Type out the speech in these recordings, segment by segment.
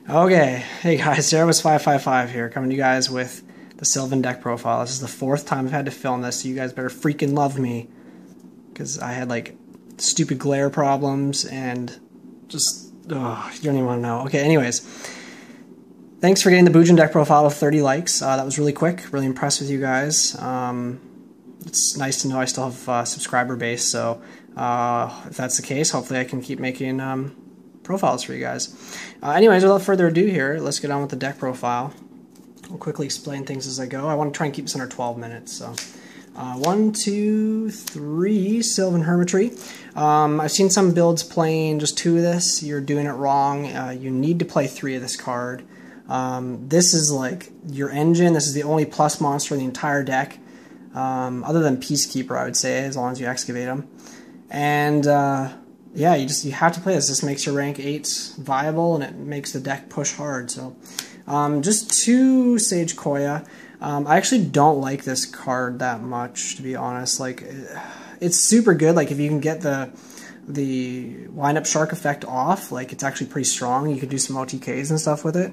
Okay, hey guys, Cerebus555 here, coming to you guys with the Sylvan deck profile. This is the fourth time I've had to film this, so you guys better freaking love me, because I had like stupid glare problems and just, you don't even want to know. Okay, anyways, thanks for getting the Boojin deck profile with 30 likes. That was really quick, really impressed with you guys. It's nice to know I still have a subscriber base, so if that's the case, hopefully I can keep making profiles for you guys. Anyways, without further ado here, let's get on with the deck profile. I'll quickly explain things as I go. I want to try and keep this under 12 minutes. So, 1, 2, 3, Sylvan Hermitree. I've seen some builds playing just 2 of this. You're doing it wrong. You need to play 3 of this card. This is like your engine. This is the only plus monster in the entire deck, other than Peaskeeper, I would say, as long as you excavate them. And yeah, you have to play this. This makes your rank 8s viable, and it makes the deck push hard. So, just 2 Sagequioa. I actually don't like this card that much, to be honest. Like, it's super good. Like, if you can get the wind up shark effect off, like, it's actually pretty strong. You could do some OTKs and stuff with it.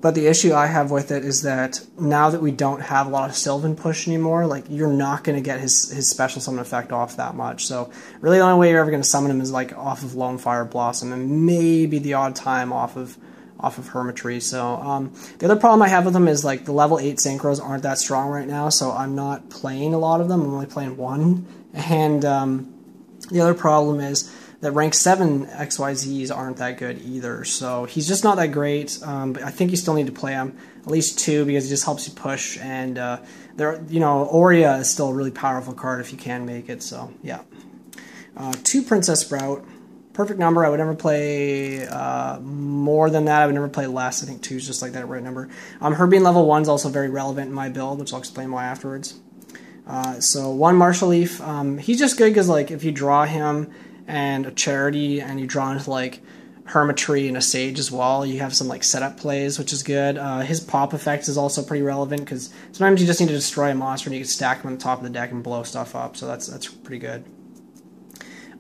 But the issue I have with it is that now that we don't have a lot of Sylvan push anymore, like, you're not going to get his special summon effect off that much. So really the only way you're ever going to summon him is like off of Lonefire Blossom, and maybe the odd time off of Hermitree. So the other problem I have with them is like the level 8 synchros aren't that strong right now, so I'm not playing a lot of them. I'm only playing 1. And the other problem is that rank 7 XYZs aren't that good either, so he's just not that great. But I think you still need to play him at least 2 because he just helps you push. And Aurea is still a really powerful card if you can make it. So yeah, 2 Princessprout, perfect number. I would never play more than that. I would never play less. I think 2 is just like that right number. Her being level 1 is also very relevant in my build, which I'll explain why afterwards. So 1 Marshalleaf. He's just good because like if you draw him and a Charity, and you draw into like Hermitree and a Sage as well, you have some like setup plays, which is good. His pop effect is also pretty relevant because sometimes you just need to destroy a monster and you can stack him on the top of the deck and blow stuff up, so that's pretty good.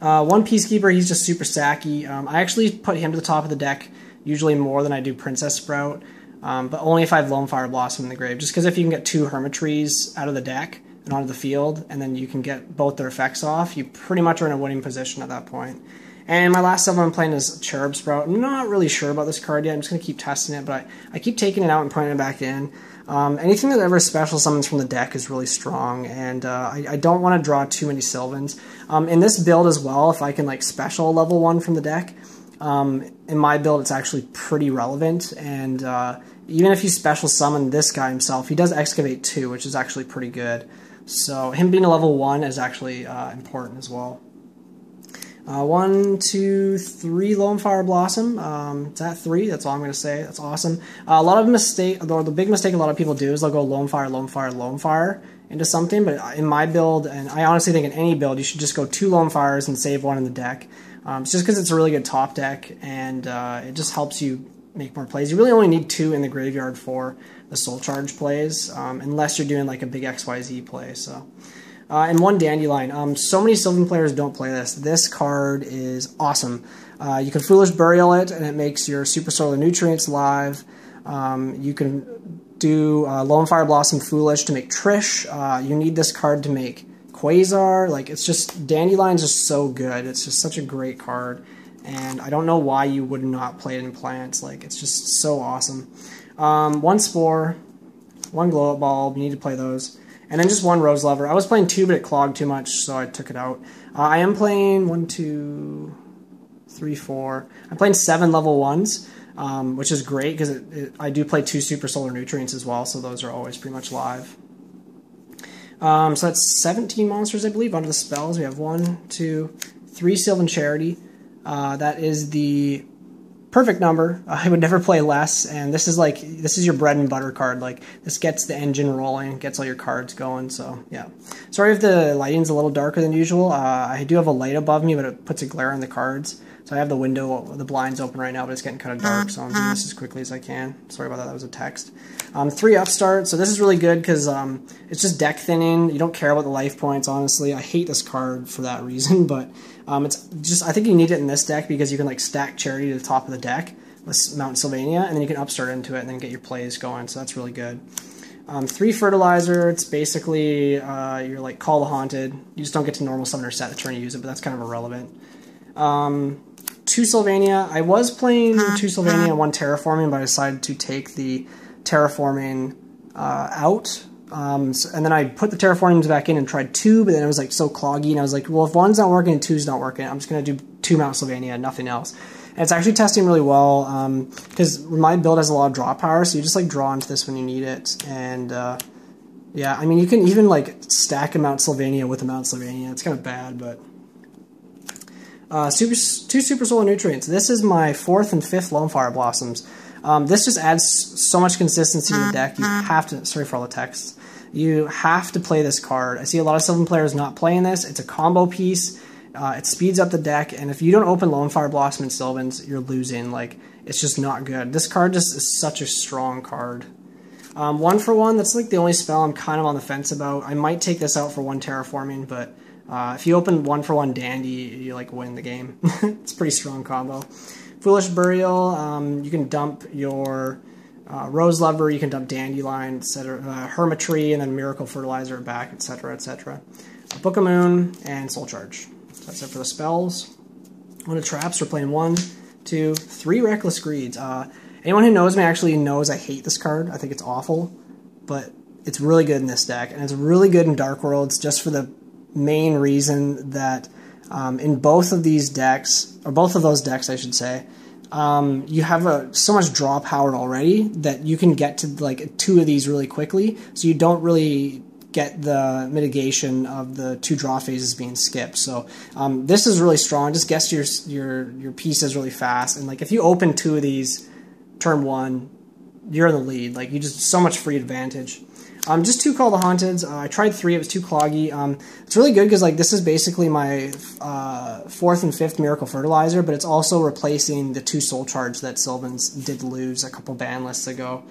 1 Peaskeeper, he's just super sacky. I actually put him to the top of the deck usually more than I do Princessprout, but only if I have Lonefire Blossom in the grave, just because if you can get 2 Hermitrees out of the deck and onto the field, and then you can get both their effects off, you pretty much are in a winning position at that point. And my last Sylvan I'm playing is Cherubsprout. I'm not really sure about this card yet. I'm just going to keep testing it, but I keep taking it out and putting it back in. Anything that ever special summons from the deck is really strong, and I don't want to draw too many Sylvans. In this build as well, if I can like special level 1 from the deck, in my build it's actually pretty relevant, and even if you special summon this guy himself, he does excavate 2, which is actually pretty good. So him being a level 1 is actually important as well. 1, 2, 3 Lonefire Blossom. It's at 3. That's all I'm going to say. That's awesome. A lot of the big mistake a lot of people do is they'll go Lonefire, Lonefire, Lonefire into something. But in my build, and I honestly think in any build, you should just go 2 Lonefires and save 1 in the deck. It's just because it's a really good top deck, and it just helps you make more plays. You really only need 2 in the graveyard for the soul charge plays, unless you're doing like a big XYZ play. So, and 1 Dandylion. So many Sylvan players don't play this. This card is awesome. You can Foolish Burial it, and it makes your Super Solar Nutrients live. You can do Lonefire Blossom Foolish to make Trish. You need this card to make Quasar. Like, it's just, Dandelions are so good. It's just such a great card, and I don't know why you would not play it in plants. Like, it's just so awesome. 1 Spore, 1 Glow Up Bulb, you need to play those. And then just 1 Rose Lover. I was playing 2, but it clogged too much, so I took it out. I am playing 1, 2, 3, 4. I'm playing 7 level 1s, which is great because I do play 2 Super Solar Nutrients as well, so those are always pretty much live. So that's 17 monsters, I believe, under the spells. We have 1, 2, 3 Sylvan Charity. That is the perfect number. I would never play less, and this is your bread and butter card. Like, this gets the engine rolling, gets all your cards going. So yeah, sorry if the lighting's a little darker than usual. I do have a light above me, but it puts a glare on the cards. So I have the blinds open right now, but it's getting kind of dark, so I'm doing this as quickly as I can. Sorry about that, that was a text. 3 Upstart, so this is really good because it's just deck thinning. You don't care about the life points, honestly. I hate this card for that reason, but it's just, I think you need it in this deck because you can like stack Charity to the top of the deck, with Mount Sylvania, and then you can upstart into it and then get your plays going, so that's really good. 3 Fertilizer, it's basically you're like Call the Haunted. You just don't get to normal summon or set the turn you use it, but that's kind of irrelevant. 2 Sylvania. I was playing 2 Sylvania and 1 Terraforming, but I decided to take the Terraforming out. And then I put the Terraformings back in and tried 2, but then it was like so cloggy, and I was like, well, if 1's not working and 2's not working, I'm just going to do 2 Mount Sylvania and nothing else. And it's actually testing really well, because my build has a lot of draw power, so you just like draw into this when you need it. And yeah, I mean, you can even like stack a Mount Sylvania with a Mount Sylvania. It's kind of bad, but 2 Super Solar Nutrients. This is my 4th and 5th Lonefire Blossoms. This just adds so much consistency to the deck. You have to, sorry for all the text, you have to play this card. I see a lot of Sylvan players not playing this. It's a combo piece. It speeds up the deck, and if you don't open Lonefire Blossom in Sylvans, you're losing. Like, it's just not good. This card just is such a strong card. 1 for 1, that's like the only spell I'm kind of on the fence about. I might take this out for 1 Terraforming, but if you open 1 for 1 Dandy, you like win the game. It's a pretty strong combo. Foolish Burial, you can dump your Rose Lover, you can dump Dandylion, etc. Hermitree, and then Miracle Fertilizer back, etc., etc. Book of Moon, and Soul Charge. That's it for the spells. On the traps, we're playing 1, 2, 3 Reckless Greeds. Anyone who knows me actually knows I hate this card. I think it's awful, but it's really good in this deck, and it's really good in Dark Worlds just for the main reason that in both of these decks, or both of those decks I should say, you have so much draw power already that you can get to like 2 of these really quickly, so you don't really get the mitigation of the 2 draw phases being skipped. So this is really strong. Just guess your pieces really fast, and like if you open 2 of these turn 1, you're in the lead. Like, you just so much free advantage. Just 2 Call the Haunteds. I tried 3. It was too cloggy. It's really good because like this is basically my 4th and 5th Miracle Fertilizer, but it's also replacing the 2 Soul Charge that Sylvans did lose a couple ban lists ago.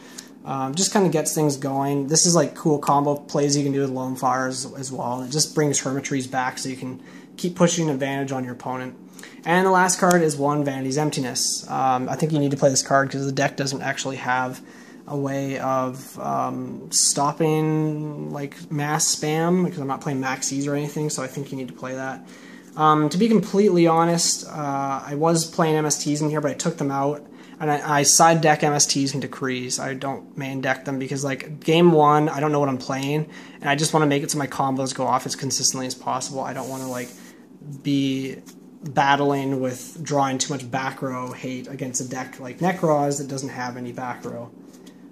Just kind of gets things going. This is like cool combo plays you can do with Lonefire as well. It just brings Hermitrees back so you can keep pushing advantage on your opponent. And the last card is 1 Vanity's Emptiness. I think you need to play this card because the deck doesn't actually have a way of stopping like mass spam, because I'm not playing maxis or anything, so I think you need to play that. To be completely honest, I was playing MSTs in here, but I took them out. And I side deck MSTs and Decrees. I don't main deck them because, like, game 1, I don't know what I'm playing, and I just want to make it so my combos go off as consistently as possible. I don't want to, like, be battling with drawing too much back row hate against a deck like Necroz that doesn't have any back row.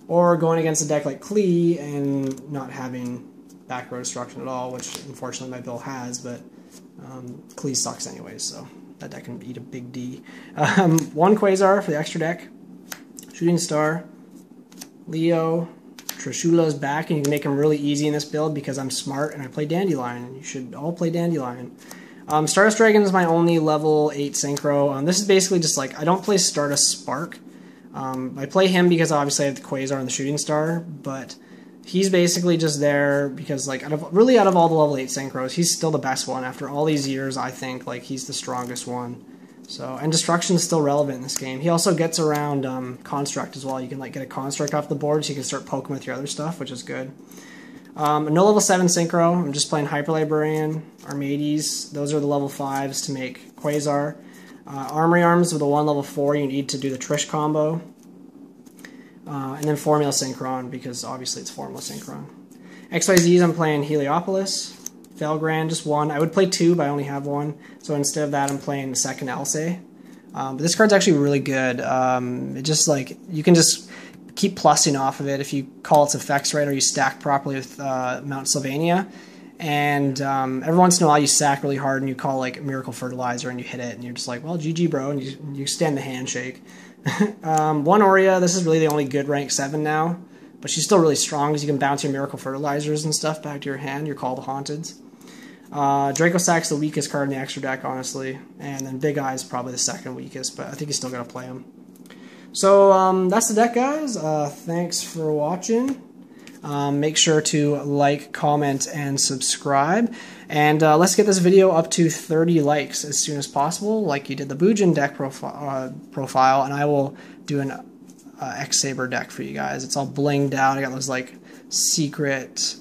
Or going against a deck like Klee and not having back row destruction at all, which, unfortunately, my build has, but Klee sucks anyways, so that deck can eat a big D. 1 Quasar for the extra deck. Shooting Star. Leo. Trishula's back, and you can make him really easy in this build because I'm smart and I play Dandylion. You should all play Dandylion. Stardust Dragon is my only level 8 synchro. This is basically just like, I don't play Stardust Spark. I play him because obviously I have the Quasar and the Shooting Star, but he's basically just there because, like, out of all the level 8 synchros, he's still the best one. After all these years, I think, like, he's the strongest one. So, and Destruction is still relevant in this game. He also gets around Construct as well. You can, like, get a Construct off the board so you can start poking with your other stuff, which is good. No level 7 synchro. I'm just playing Hyper Librarian, Armades. Those are the level 5s to make Quasar. Armory Arms with a 1 level 4 you need to do the Trish combo. And then Formula Synchron, because obviously it's Formula Synchron. XYZs, I'm playing Heliopolis. Felgrand, just 1. I would play 2, but I only have 1. So instead of that, I'm playing the second Elsay. But this card's actually really good. It just, like, you can just keep plussing off of it if you call its effects right or you stack properly with Mount Sylvania. And every once in a while you sack really hard and you call, like, Miracle Fertilizer and you hit it and you're just like, well, GG, bro, and you extend the handshake. 1 Aurea, this is really the only good rank 7 now, but she's still really strong because you can bounce your Miracle Fertilizers and stuff back to your hand, your Call the Haunteds. Draco Sack's the weakest card in the extra deck, honestly, and then Big Eye's probably the second weakest, but I think you still gotta play him. So that's the deck, guys. Thanks for watching. Make sure to like, comment, and subscribe. And let's get this video up to 30 likes as soon as possible, like you did the Boojin deck profile, and I will do an X-SABER deck for you guys. It's all blinged out. I got those like secret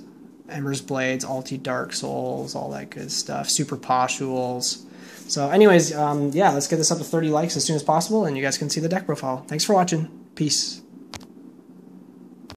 Ember's Blades, Alti Dark Souls, all that good stuff, Super Poshules. So anyways, yeah, let's get this up to 30 likes as soon as possible, and you guys can see the deck profile. Thanks for watching. Peace.